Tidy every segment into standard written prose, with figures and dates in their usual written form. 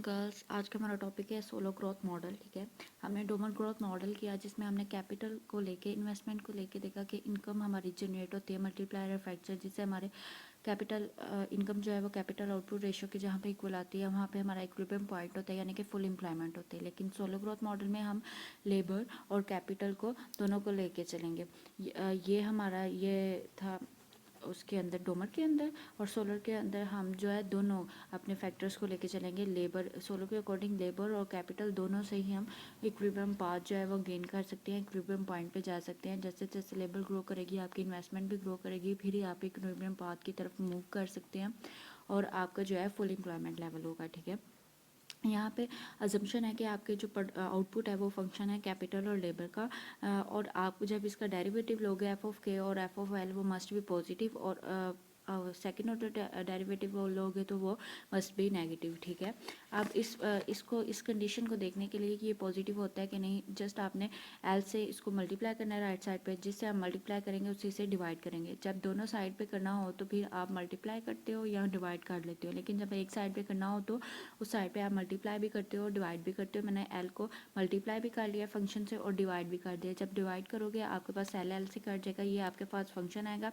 Girls, आज का हमारा टॉपिक है सोलो ग्रोथ मॉडल। ठीक है, हमने डोमर ग्रोथ मॉडल किया जिसमें हमने कैपिटल को लेके, इन्वेस्टमेंट को लेके देखा कि इनकम हमारी जनरेट होती है मल्टीप्लायर इफेक्ट से, जिससे हमारे कैपिटल इनकम जो है वो कैपिटल आउटपुट रेशियो की जहाँ पे इक्वल आती है वहाँ पे हमारा इक्विलिब्रियम पॉइंट होता है, यानी कि फुल एम्प्लॉयमेंट होती है। लेकिन सोलो ग्रोथ मॉडल में हम लेबर और कैपिटल को दोनों को लेके चलेंगे। ये हमारा ये था उसके अंदर, डोमर के अंदर और सोलर के अंदर हम जो है दोनों अपने फैक्टर्स को लेके चलेंगे। लेबर, सोलर के अकॉर्डिंग लेबर और कैपिटल दोनों से ही हम इक्विलिब्रियम पाथ जो है वो गेन कर सकते हैं, इक्विलिब्रियम पॉइंट पे जा सकते हैं। जैसे जैसे लेबर ग्रो करेगी आपकी इन्वेस्टमेंट भी ग्रो करेगी, फिर ही आप इक्विलिब्रियम पाथ की तरफ मूव कर सकते हैं और आपका जो है फुल एम्प्लॉयमेंट लेवल होगा। ठीक है, यहाँ पे अजम्पशन है कि आपके जो आउटपुट है वो फंक्शन है कैपिटल और लेबर का, और आप जब इसका डेरिवेटिव लोगे एफ ऑफ के और एफ ऑफ एल वो मस्ट बी पॉजिटिव, और सेकेंड ऑर्डर डेरिवेटिव लोगे तो वो मस्ट बी नेगेटिव। ठीक है, अब इस कंडीशन को देखने के लिए कि ये पॉजिटिव होता है कि नहीं, जस्ट आपने एल से इसको मल्टीप्लाई करना है राइट साइड पे, जिससे आप मल्टीप्लाई करेंगे उसी से डिवाइड करेंगे। जब दोनों साइड पे करना हो तो फिर आप मल्टीप्लाई करते हो या डिवाइड कर लेते हो, लेकिन जब एक साइड पे करना हो तो उस साइड पे आप मल्टीप्लाई भी करते हो डिवाइड भी करते हो। मैंने एल को मल्टीप्लाई भी कर लिया फंक्शन से और डिवाइड भी कर दिया। जब डिवाइड करोगे आपके पास एल से कट जाएगा, ये आपके पास फंक्शन आएगा।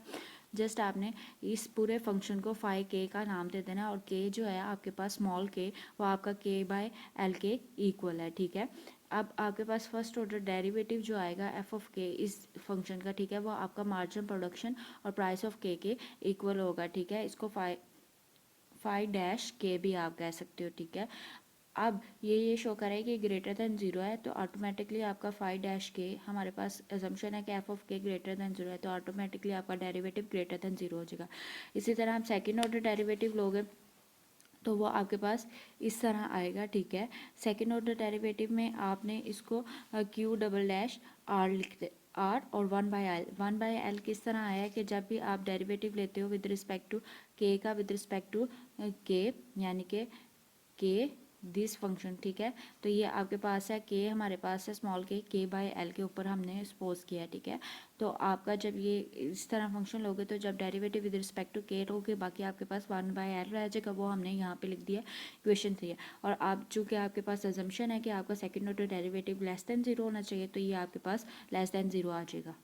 जस्ट आपने इस पूरे फंक्शन को फाई के का नाम दे देना, और के जो है आपके पास स्मॉल के वो आपका के बाय एल के इक्वल है। ठीक है, अब आपके पास फर्स्ट ऑर्डर डेरिवेटिव जो आएगा एफ ऑफ के इस फंक्शन का, ठीक है, वो आपका मार्जिन प्रोडक्शन और प्राइस ऑफ के इक्वल होगा। ठीक है, इसको फाई डैश के भी आप कह सकते हो। ठीक है, अब ये शो कर रहा है कि ग्रेटर देन जीरो है, तो ऑटोमेटिकली आपका फाई डैश के, हमारे पास एजम्पशन है कि एफ ऑफ के ग्रेटर देन जीरो है, तो ऑटोमेटिकली आपका डेरिवेटिव ग्रेटर देन जीरो हो जाएगा। इसी तरह हम सेकंड ऑर्डर डेरिवेटिव लोगे तो वो आपके पास इस तरह आएगा। ठीक है, सेकंड ऑर्डर डेरिवेटिव में आपने इसको क्यू डबल डैश आर लिखते, आर और वन बाय एल किस तरह आया कि जब भी आप डेरिवेटिव लेते हो विद रिस्पेक्ट टू के का, विद रिस्पेक्ट टू के, यानी के दिस फंक्शन। ठीक है, तो ये आपके पास है के, हमारे पास है स्मॉल के बाय एल के ऊपर हमने सपोज किया। ठीक है, तो आपका जब ये इस तरह फंक्शन लोगे तो जब डेरिवेटिव विद रिस्पेक्ट टू के लोगे, बाकी आपके पास वन बाय एल रह जाएगा, वो हमने यहाँ पे लिख दिया इक्वेशन 3 है। और आप चूँकि आपके पास अजम्पशन है कि आपका second order derivative less than zero होना चाहिए, तो ये आपके पास लेस देन जीरो आ जाएगा।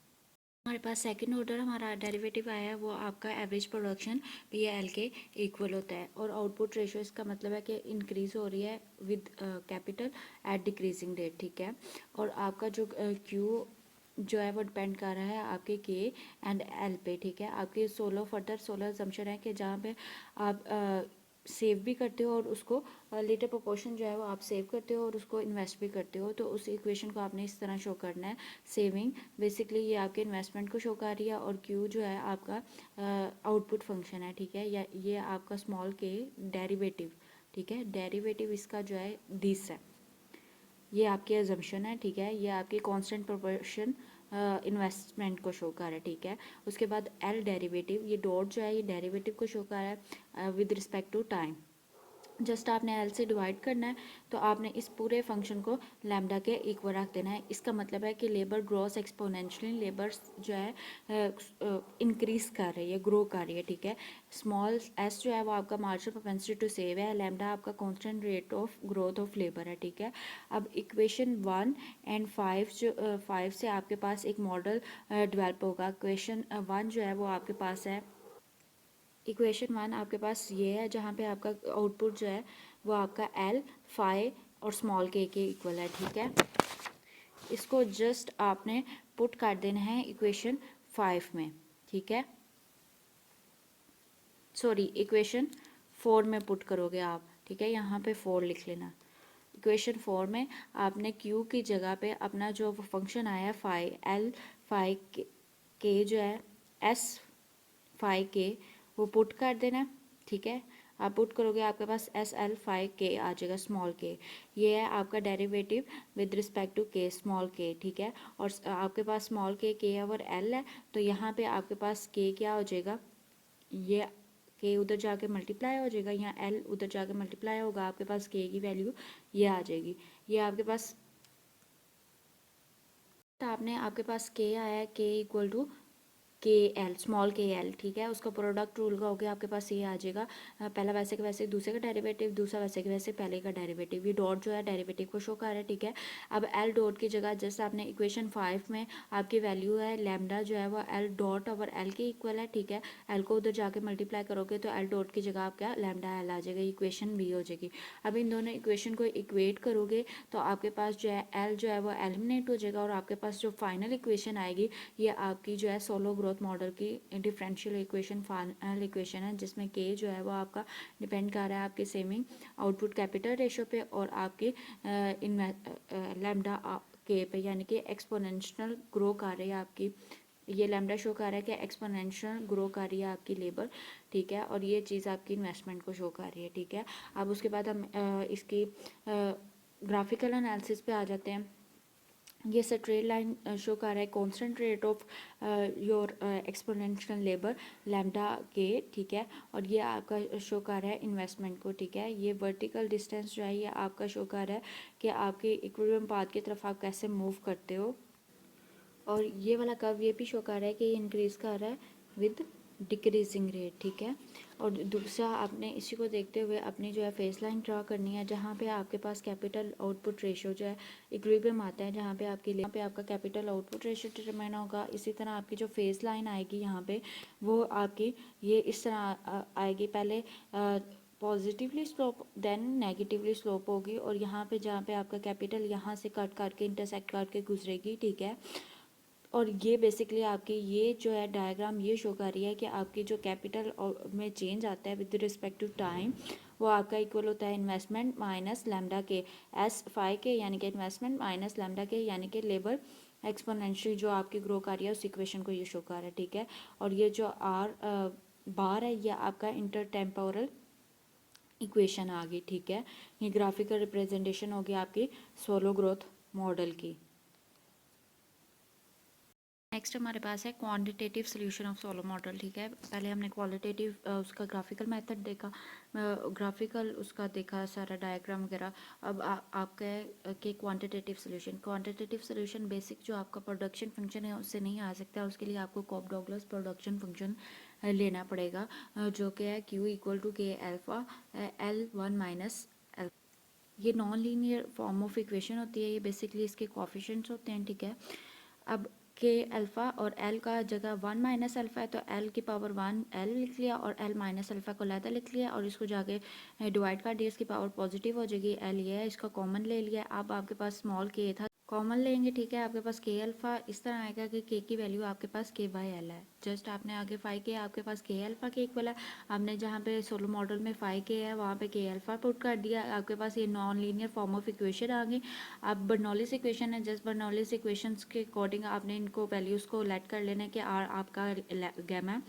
हमारे पास सेकंड ऑर्डर हमारा डेरिवेटिव आया है, वो आपका एवरेज प्रोडक्शन पी एल के इक्वल होता है, और आउटपुट रेशियो इसका मतलब है कि इंक्रीज हो रही है with capital eight decreasing rate. ठीक है, और आपका जो क्यू जो है वो डिपेंड कर रहा है आपके के एंड एल पे। ठीक है, आपके सोलर असम्पशन है कि जहाँ पे आप सेव भी करते हो और उसको लिटिल प्रोपोर्शन जो है वो आप सेव करते हो और उसको इन्वेस्ट भी करते हो, तो उस इक्वेशन को आपने इस तरह शो करना है। सेविंग बेसिकली ये आपके इन्वेस्टमेंट को शो कर रही है, और क्यू जो है आपका आउटपुट फंक्शन है। ठीक है, या ये आपका स्मॉल के डेरिवेटिव। ठीक है, डेरिवेटिव इसका जो है दिस है, ये आपकी अजम्पशन है। ठीक है, ये आपकी कांस्टेंट प्रोपोर्शन इन्वेस्टमेंट को शो कर रहा है। ठीक है, उसके बाद एल डेरिवेटिव, ये डॉट जो है ये डेरिवेटिव को शो कर रहा है with respect to time. Just आपने एल से डिवाइड करना है, तो आपने इस पूरे फंक्शन को लैम्डा के इक्वल रख देना है। इसका मतलब है कि लेबर ग्रोस एक्सपोनेंशियली, लेबर जो है इंक्रीज कर रही है, ग्रो कर रही है। ठीक है, स्मॉल एस जो है वो आपका मार्जिनल प्रोपेंसिटी टू सेव है, लैम्डा आपका constant rate of growth of labour है। ठीक है, अब इक्वेशन 1 एंड 5 जो 5 से आपके पास एक मॉडल डेवलप होगा। इक्वेशन 1 जो है वो आपके पास है, इक्वेशन 1 आपके पास ये है जहाँ पे आपका आउटपुट जो है वो आपका एल फाई और स्मॉल के इक्वल है। ठीक है, इसको जस्ट आपने पुट कर देना है इक्वेशन 5 में। ठीक है, सॉरी इक्वेशन 4 में पुट करोगे आप। ठीक है, यहाँ पे 4 लिख लेना। इक्वेशन 4 में आपने क्यू की जगह पे अपना जो फंक्शन आया है फाई एल फाई के जो है एस फाई के वो पुट कर देना। ठीक है, आप पुट करोगे आपके पास एस एल फाई के आ जाएगा, स्मॉल के। ये है आपका डेरिवेटिव विद रिस्पेक्ट टू के, स्मॉल के। ठीक है, और आपके पास स्मॉल के और एल है, तो यहाँ पे आपके पास के क्या हो जाएगा, ये के उधर जाके मल्टीप्लाई हो जाएगा, यहाँ एल उधर जाके मल्टीप्लाई होगा, आपके पास के की वैल्यू ये आ जाएगी। ये आपके पास आपके पास के आया है, के equal to KL small KL, ठीक है। उसका प्रोडक्ट रूल का हो गया आपके पास ये आ जाएगा, पहला वैसे के वैसे दूसरे का डेरिवेटिव, दूसरा वैसे के वैसे पहले का डेरिवेटिव। ये डॉट जो है डेरिवेटिव को शो कर रहा है, ठीक है। अब L डॉट की जगह जैसे आपने इक्वेशन 5 में आपकी वैल्यू है लैम्डा जो है वो L डॉट ओवर L के इक्वल है, ठीक है। L को उधर जाके मल्टीप्लाई करोगे तो L डॉट की जगह आपका लैम्डा L आ जाएगा, इक्वेशन B हो जाएगी। अब इन दोनों इक्वेशन को इक्वेट करोगे तो आपके पास जो है L जो है वो एलिमिनेट हो जाएगा, और आपके पास जो फाइनल इक्वेशन आएगी ये आपकी जो है सोलो ग्रोथ मॉडल की डिफरेंशियल इक्वेशन फाइनल इक्वेशन है, जिसमें K जो है वो आपका डिपेंड कर रहा है आपके सेविंग आउटपुट कैपिटल रेशो पे और आपकी लैम्डा K पे, यानी कि एक्सपोनेंशियल ग्रो कर रही है आपकी, ये लैम्डा शो कर रहा है कि एक्सपोनेंशियल ग्रो कर रही है आपकी लेबर, ठीक है। और ये चीज़ आपकी इन्वेस्टमेंट को शो कर रही है, ठीक है। अब उसके बाद हम इसकी ग्राफिकल एनालिसिस पे आ जाते हैं। ये स्ट्रेट लाइन शो कर रहा है constant rate of your exponential labour lambda के, ठीक है। और ये आपका शो कर रहा है इन्वेस्टमेंट को, ठीक है। ये वर्टिकल डिस्टेंस जो है ये आपका शो कर रहा है कि आपके इक्विलिब्रियम पाथ की तरफ आप कैसे मूव करते हो। और ये वाला कर्व ये भी शो कर रहा है कि ये इंक्रीज़ कर रहा है विद डिक्रीजिंग रेट, ठीक है। और दूसरा आपने इसी को देखते हुए अपनी जो है फेस लाइन ड्रा करनी है, जहाँ पे आपके पास कैपिटल आउटपुट रेशियो जो है इक्विलिब्रियम आता है, जहाँ पे यहाँ पे आपका कैपिटल आउटपुट रेशियो डिटरमाइन होगा। इसी तरह आपकी जो फेस लाइन आएगी यहाँ पे वो आपकी ये इस तरह आएगी, पहले positively slope then negatively slope होगी, और यहाँ पे जहाँ पे आपका कैपिटल यहाँ से कट करके इंटरसेक्ट करके गुजरेगी, ठीक है। और ये बेसिकली आपकी ये जो है डायग्राम ये शो कर रही है कि आपकी जो कैपिटल में चेंज आता है विद रिस्पेक्ट टू टाइम वो आपका इक्वल होता है इन्वेस्टमेंट माइनस लैम्डा के, S5 के यानी कि इन्वेस्टमेंट माइनस लैम्डा के यानी कि लेबर एक्सपोनेंशियल जो आपकी ग्रो कर रही है उस इक्वेशन को ये शो कर रहा है, ठीक है। और ये जो बार है ये आपका इंटर टेम्पोरल इक्वेशन आ गई, ठीक है। ये ग्राफिकल रिप्रेजेंटेशन होगी आपकी सोलो ग्रोथ मॉडल की। नेक्स्ट हमारे पास है quantitative solution of Solow model, ठीक है। पहले हमने क्वालिटेटिव उसका ग्राफिकल मेथड देखा, ग्राफिकल उसका देखा सारा डायग्राम वगैरह। अब आपका है कि क्वांटिटेटिव सोल्यूशन बेसिक जो आपका प्रोडक्शन फंक्शन है उससे नहीं आ सकता, उसके लिए आपको कॉप डॉगलस प्रोडक्शन फंक्शन लेना पड़ेगा, जो कि है Q इक्वल टू के अल्फा L1 माइनस L। ये non linear form of equation होती है, ये बेसिकली इसके कोफिशिएंट्स होते हैं, ठीक है। अब के अल्फ़ा और एल का जगह 1 माइनस अल्फ़ा है तो एल की पावर 1 एल लिख लिया और एल माइनस अल्फ़ा को लैदा लिख लिया, और इसको जाके डिवाइड कर दिया, इसकी पावर पॉजिटिव हो जाएगी। एल ये है, इसका कॉमन ले लिया। अब आपके पास स्मॉल के था, कॉमन लेंगे, ठीक है। आपके पास के अल्फ़ा इस तरह आएगा कि के की वैल्यू आपके पास के बाई एल है, जस्ट आपने आगे 5 के आपके पास के अल्फ़ा के इक्वल है। आपने जहाँ पे सोलो मॉडल में 5 के है वहाँ पे के अल्फ़ा पुट कर दिया, आपके पास ये non linear form of equation आ गई। अब बर्नौलीज इक्वेशन है, जस्ट बर्नौलीज इक्वेशंस के अकॉर्डिंग आपने इनको वैल्यूज़ को लेट कर लेना है कि आर आपका गैमा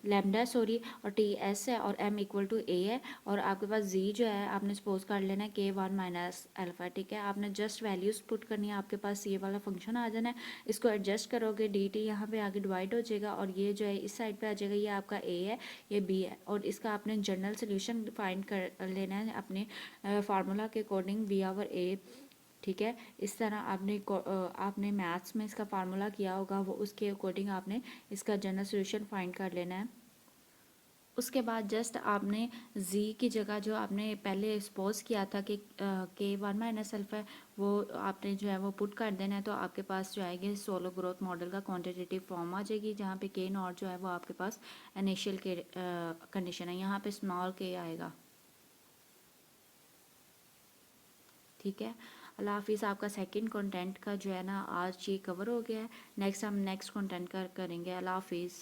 लैम्डा सॉरी और टी एस है और एम इक्वल टू ए है, और आपके पास जी जो है आपने सपोज कर लेना है के 1 माइनस अल्फ़ा, ठीक है। आपने जस्ट वैल्यूज़ पुट करनी है, आपके पास ये वाला फंक्शन आ जाना है, इसको एडजस्ट करोगे डी टी यहाँ पे आगे डिवाइड हो जाएगा, और ये जो है इस साइड पे आ जाएगा, ये आपका ए है ये बी है, और इसका आपने जनरल सोल्यूशन फाइंड कर लेना है अपने फार्मूला के अकॉर्डिंग बी आवर ए, ठीक है। इस तरह आपने मैथ्स में इसका फार्मूला किया होगा, वो उसके अकॉर्डिंग आपने इसका जनरल सोल्यूशन फाइंड कर लेना है। उसके बाद जस्ट आपने z की जगह जो आपने पहले सपोज किया था कि के 1 माइनस अल्फा है वो आपने जो है वो पुट कर देना है, तो आपके पास जो आएगी सोलो ग्रोथ मॉडल का क्वांटिटेटिव फॉर्म आ जाएगी, जहाँ पे के नॉट जो है वो आपके पास इनिशियल के कंडीशन है, यहाँ पे स्मॉल के आएगा, ठीक है। अल्लाह हाफिज़। आपका सेकंड कंटेंट का जो है ना आज ये कवर हो गया है, नेक्स्ट हम नेक्स्ट कंटेंट करेंगे। अल्लाह हाफिज़।